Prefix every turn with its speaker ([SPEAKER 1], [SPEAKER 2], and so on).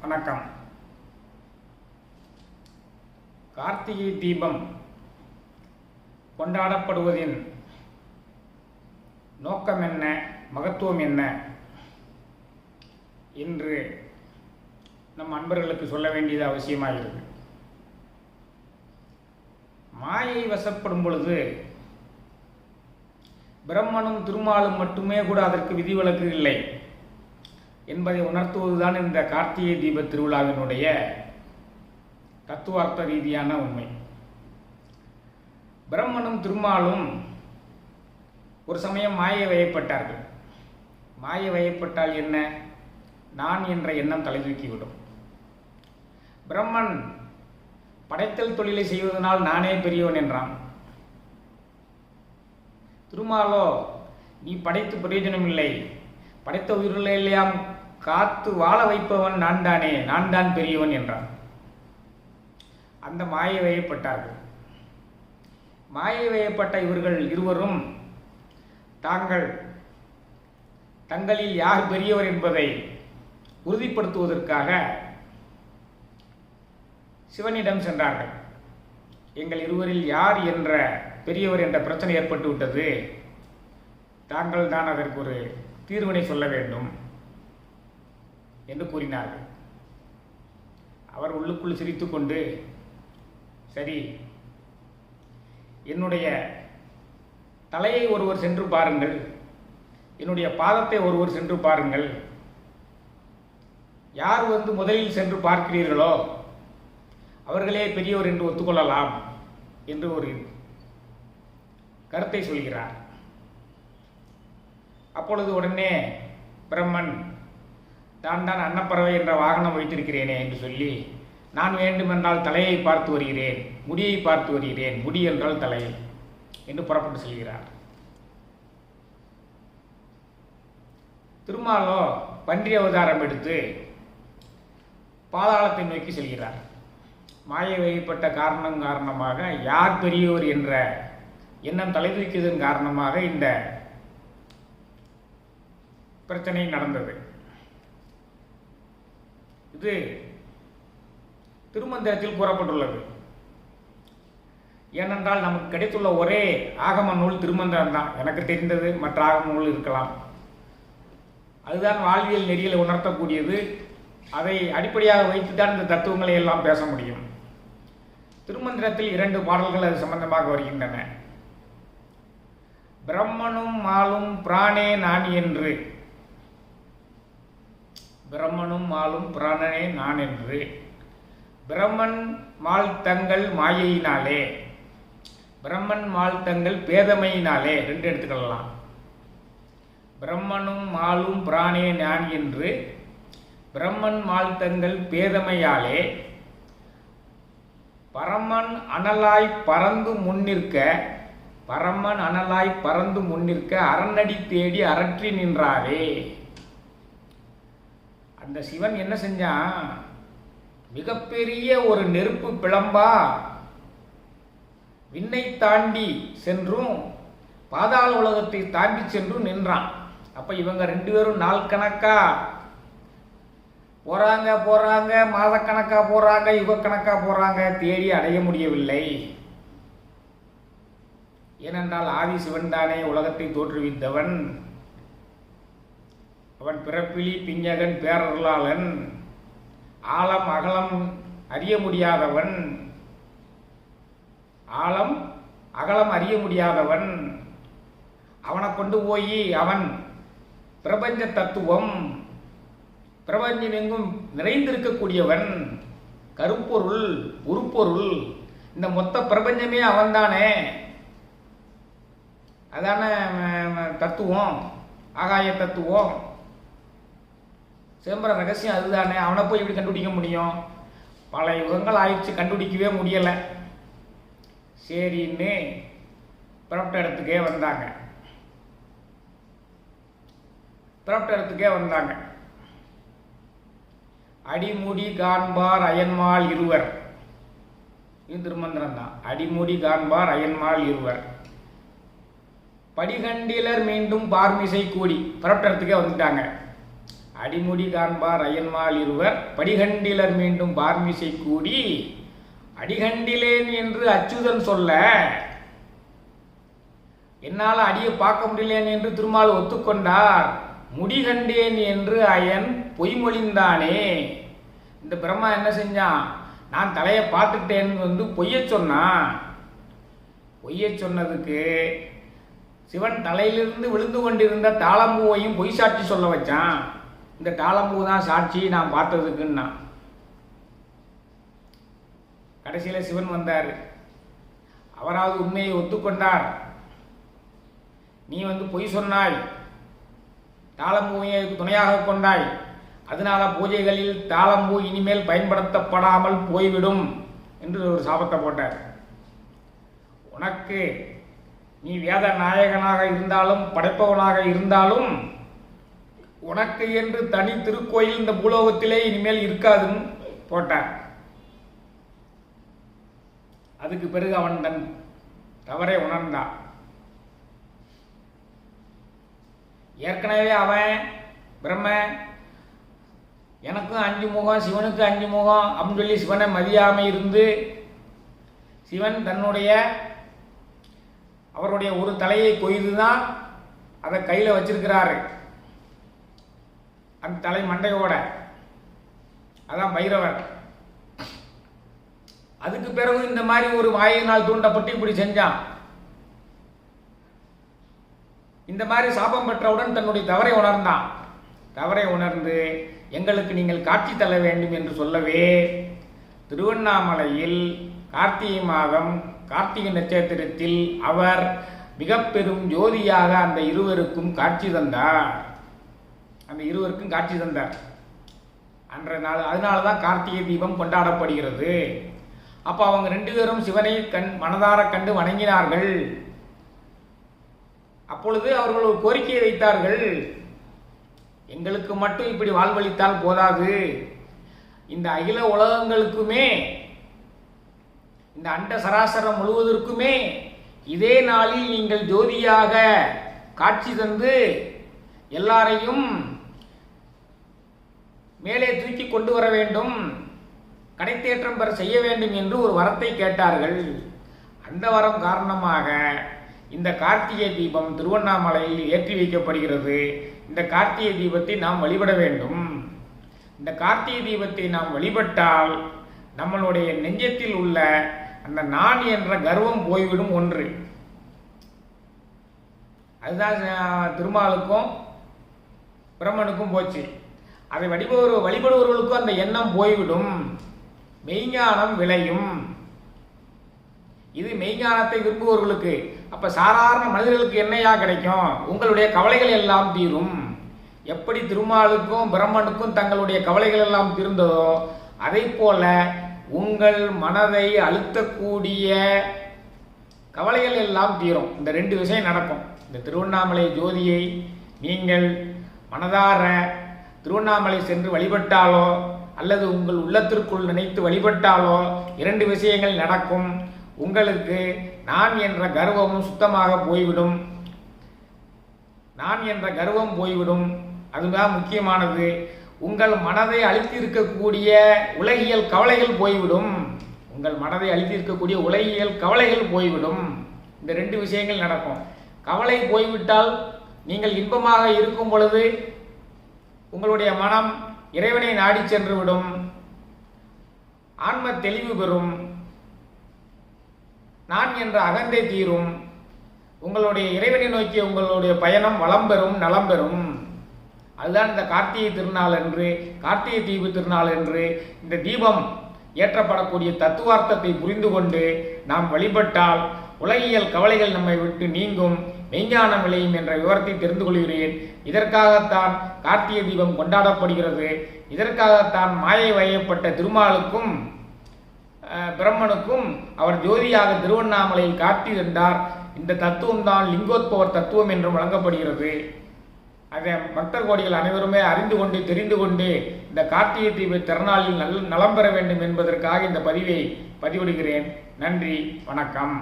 [SPEAKER 1] வணக்கம். கார்த்திகை தீபம் கொண்டாடப்படுவதின் நோக்கம் என்ன, மகத்துவம் என்ன என்று நம் அன்பர்களுக்கு சொல்ல வேண்டியது அவசியமாகிறது. மாயை வசப்படும் பொழுது பிரம்மனும் திருமாலும் மட்டுமே கூட அதற்கு விதிவிலக்கு இல்லை என்பதை உணர்த்துவதுதான் இந்த கார்த்திகை தீப திருவிழாவினுடைய தத்துவார்த்த ரீதியான உண்மை. பிரம்மனும் திருமாலும் ஒரு சமயம் மாயை வயப்பட்டார்கள். மாயை வயப்பட்டால் என்ன? நான் என்ற எண்ணம் தலைதூக்கிவிடும். பிரம்மன் படைத்தல் தொழிலை செய்வதனால் நானே பெரியவன் என்றான். திருமாலோ நீ படைத்து பிரயோஜனம் இல்லை, படைத்த உயிர்களை எல்லாம் காத்து வாழ வைப்பவன் நான் தானே, நான் தான் பெரியவன் என்றான். அந்த மாயை வயப்பட்டார்கள். மாயை வயப்பட்ட இவர்கள் இருவரும் தங்களில் யார் பெரியவர் என்பதை உறுதிப்படுத்துவதற்காக சிவனிடம் சென்றார்கள். எங்கள் இருவரில் யார் என்ற பெரியவர் என்ற பிரச்சனை ஏற்பட்டு விட்டது, தாங்கள் தான் அதற்கு ஒரு தீர்வினை சொல்ல வேண்டும் என்று கூறினார்கள். அவர் உள்ளுக்குள் சிரித்துக்கொண்டு, சரி, என்னுடைய தலையை ஒருவர் சென்று பாருங்கள், என்னுடைய பாதத்தை ஒருவர் சென்று பாருங்கள், யார் முதலில் சென்று பார்க்கிறீர்களோ அவர்களே பெரியவர் என்று ஒத்துக்கொள்ளலாம் என்று ஒரு கருத்தை சொல்கிறார். அப்பொழுது உடனே பிரம்மன், தான் அன்னப்பறவை என்ற வாகனம் வைத்திருக்கிறேனே என்று சொல்லி, நான் வேண்டுமென்றால் தலையை பார்த்து வருகிறேன், முடியை பார்த்து வருகிறேன், முடி என்றால் தலை என்று புறப்பட்டு செல்கிறார். திருமாலோ பன்றி அவதாரம் எடுத்து பாதாளத்தை நோக்கி செல்கிறார். மாயை வகைப்பட்ட காரணமாக யார் பெரியவர் என்ற எண்ணம் தலைதூக்கியதன் காரணமாக இந்த பிரச்சனை நடந்தது. இது திருமந்திரத்தில் கூறப்பட்டுள்ளது. ஏனென்றால் நமக்கு கிடைத்துள்ள ஒரே ஆகம நூல் திருமந்திரம் தான். எனக்கு தெரிந்தது மற்ற ஆகம நூல் இருக்கலாம். அதுதான் வாழ்வியல் நெறியில் உணர்த்தக்கூடியது. அதை அடிப்படையாக வைத்துதான் இந்த தத்துவங்களை எல்லாம் பேச முடியும். திருமந்திரத்தில் 2 பாடல்கள் அது சம்பந்தமாக வருகின்றன. பிரம்மனும் மாலும் பிராணே நான் என்று, பிரம்மனும் மாலும் பிராணனே நான் என்று, பிரம்மன் மால் தங்கள் மாயையினாலே, பிரம்மன் மால் தங்கள் பேதமையினாலே, 2 எடுத்துக்கொள்ளலாம். பிரம்மனும் மாலும் பிராணே நான் என்று, பிரம்மன் மால் தங்கள் பேதமையாலே, பரமன் அனலாய் பறந்து முன்னிற்க, பரமன் அனலாய் பறந்து முன்னிற்க அரண்நடி தேடி அரற்றி நின்றாரே. அந்த சிவன் என்ன செஞ்சான்? மிகப்பெரிய ஒரு நெருப்பு பிளம்பா விண்ணை தாண்டி சென்றும் பாதாள உலகத்தை தாண்டி சென்றும் நின்றான். அப்ப இவங்க 2 பேரும் நாள் கணக்கா போறாங்க, மாதக்கணக்கா போறாங்க, யுகக்கணக்கா போறாங்க, தேடி அடைய முடியவில்லை. ஏனென்றால் ஆதி சிவன் தானே உலகத்தை தோற்றுவித்தவன். அவன் பிறப்பிலி பிஞ்சகன் பேரருளாளன், ஆழம் அகலம் அறிய முடியாதவன், ஆழம் அகலம் அறிய முடியாதவன். அவனை கொண்டு போய் அவன் பிரபஞ்ச தத்துவம், பிரபஞ்சம் எங்கும் நிறைந்திருக்கக்கூடியவன், கருப்பொருள், உருப்பொருள், இந்த மொத்த பிரபஞ்சமே அவன்தானே. அதான தத்துவம், ஆகாய தத்துவம், சிதம்பர ரகசியம் அதுதானே. அவனை போய் எப்படி கண்டுபிடிக்க முடியும்? பல யுகங்கள் ஆயிடுச்சு, கண்டுபிடிக்கவே முடியலை. சரின்னு புறப்பட்ட இடத்துக்கே வந்தாங்க. அடிமுடி காண்பார் அயன்மாள் இருவர், இது திருமந்திரம் தான். அடிமுடி காண்பார் அயன்மாள் இருவர், படிகண்டிலர் மீண்டும் பார்மிசை கூடி புறப்பட்ட இடத்துக்கே வந்துட்டாங்க. அடிமுடி காண்பார் அயன்மால் இருவர் படிகண்டிலர் மீண்டும் பார்மிசை கூடி அடிகண்டிலேன் என்று அச்சுதன் சொல்ல என்னால் அடியை பார்க்க முடியலேன் என்று திருமால் ஒத்துக்கொண்டார். முடிகண்டேன் என்று அயன் பொய்மொழிந்தானே. இந்த பிரம்மா என்ன செஞ்சான்? நான் தலையை பார்த்துக்கிட்டேன்னு பொய்ய சொன்னான். பொய்ய சொன்னதுக்கு சிவன் தலையிலிருந்து விழுந்து கொண்டிருந்த தாளம்பூவையும் பொய் சாட்சி சொல்ல வச்சான். இந்த தாளம்பூ தான் சாட்சி நான் பார்த்ததுக்குன்னா. கடைசியில் சிவன் வந்தார். அவராவது உண்மையை ஒத்துக்கொண்டார். நீ பொய் சொன்னாய், தாளம்பூவை துணையாக கொண்டாய், அதனால பூஜைகளில் தாளம்பூ இனிமேல் பயன்படுத்தப்படாமல் போய்விடும் என்று ஒரு சாபத்தை போட்டார். உனக்கு நீ வேத நாயகனாக இருந்தாலும் படைப்பவனாக இருந்தாலும் உனக்கு என்று தனி திருக்கோயில் இந்த பூலோகத்திலே இனிமேல் இருக்காதுன்னு போட்டார். அதுக்கு பிறகு அவன் தன் தவறை உணர்ந்தான். ஏற்கனவே அவன் பிரம்ம எனக்கும் 5 முகம் சிவனுக்கு 5 முகம் அப்படின்னு சொல்லி சிவனை மதியாமை இருந்து சிவன் அவருடைய ஒரு தலையை கொய்து தான் அதை கையில் வச்சிருக்கிறாரு. அந்த தலை மண்டையோட அதான் பைரவர். அதுக்கு பிறகு இந்த மாதிரி ஒரு மாயினால் தூண்டப்பட்டு இப்படி செஞ்சான். இந்த மாதிரி சாபம் பெற்றவுடன் தன்னுடைய தவறை உணர்ந்தான். தவறை உணர்ந்து எங்களுக்கு நீங்கள் காட்சி தர வேண்டும் என்று சொல்லவே திருவண்ணாமலையில் கார்த்திகை மாதம் கார்த்திகை நட்சத்திரத்தில் அவர் மிக பெரும் ஜோதியாக அந்த இருவருக்கும் காட்சி தந்தார். அன்றைய நாள் அதனால தான் கார்த்திகை தீபம் கொண்டாடப்படுகிறது. அப்போ அவங்க 2 பேரும் சிவனை மனதார கண்டு வணங்கினார்கள். அப்பொழுது அவர்கள் ஒரு கோரிக்கையை வைத்தார்கள். எங்களுக்கு மட்டும் இப்படி வாழ்வளித்தால் போதாது, இந்த அகில உலகங்களுக்குமே இந்த அண்ட சராசரம் முழுவதற்குமே இதே நாளில் நீங்கள் ஜோதியாக காட்சி தந்து எல்லாரையும் மேலே தூக்கி கொண்டு வர வேண்டும், கடைத்தேற்றம் பெற செய்ய வேண்டும் என்று ஒரு வரத்தை கேட்டார்கள். அந்த வரம் காரணமாக இந்த கார்த்திகை தீபம் திருவண்ணாமலையில் ஏற்றி வைக்கப்படுகிறது. இந்த கார்த்திகை தீபத்தை நாம் வழிபட வேண்டும். இந்த கார்த்திகை தீபத்தை நாம் வழிபட்டால் நம்மளுடைய நெஞ்சத்தில் உள்ள அந்த நான் என்ற கர்வம் போய்விடும். ஒன்று அதுதான் திருமாலுக்கும் பிரம்மனுக்கும் போச்சு. அதை வழிபடுபவர்களுக்கும் அந்த எண்ணம் போய்விடும், மெய்ஞானம் விளையும். இது மெய்ஞானத்தை விரும்புபவர்களுக்கு. அப்ப சாதாரண மனிதர்களுக்கு என்னையா கிடைக்கும்? உங்களுடைய கவலைகள் எல்லாம் தீரும். எப்படி திருமாலுக்கும் பிரம்மனுக்கும் தங்களுடைய கவலைகள் எல்லாம் தீர்ந்ததோ அதை போல உங்கள் மனதை அழுத்தக்கூடிய கவலைகள் எல்லாம் தீரும். இந்த 2 விஷயம் நடக்கும். இந்த திருவண்ணாமலை ஜோதியை நீங்கள் மனதார திருவண்ணாமலை சென்று வழிபட்டாலோ அல்லது உங்கள் உள்ளத்திற்குள் நினைத்து வழிபட்டாலோ 2 விஷயங்கள் நடக்கும். உங்களுக்கு நான் என்ற கர்வமும் சுத்தமாக போய்விடும். நான் என்ற கர்வம் போய்விடும். அதுதான் முக்கியமானது. உங்கள் மனதை அழித்திருக்கக்கூடிய உலகியல் கவலைகள் போய்விடும். உங்கள் மனதை அழித்திருக்கக்கூடிய உலகியல் கவலைகள் போய்விடும். இந்த 2 விஷயங்கள் நடக்கும். கவலை போய்விட்டால் நீங்கள் இன்பமாக இருக்கும் பொழுது உங்களுடைய மனம் இறைவனை நாடி சென்று விடும், ஆன்ம தெளிவு பெறும், நான் என்ற அகந்தை தீரும், உங்களுடைய இறைவனை நோக்கிய உங்களுடைய பயணம் வளம் பெறும், நலம் பெறும். அதுதான் இந்த கார்த்திகை திருநாள் என்று, கார்த்திகை தீப திருநாள் என்று இந்த தீபம் ஏற்றப்படக்கூடிய தத்துவார்த்தத்தை புரிந்து கொண்டு நாம் வழிபட்டால் உலகியல் கவலைகள் நம்மை விட்டு நீங்கும், மெய்ஞானம் விளையும் என்ற விவரத்தை தெரிந்து கொள்கிறேன். இதற்காகத்தான் கார்த்திகை தீபம் கொண்டாடப்படுகிறது. இதற்காகத்தான் மாயை வயப்பட்ட திருமாலுக்கும் பிரம்மனுக்கும் அவர் ஜோதியாக திருவண்ணாமலையில் காட்சி தந்தார். இந்த தத்துவம் தான் லிங்கோத்பவர் தத்துவம் என்றும் வழங்கப்படுகிறது. அதை பக்தர் கோடிகள் அனைவருமே அறிந்து கொண்டு தெரிந்து கொண்டு இந்த கார்த்திகை தீப திருநாளில் நலம் பெற வேண்டும் என்பதற்காக இந்த பதிவை பதிவிடுகிறேன். நன்றி, வணக்கம்.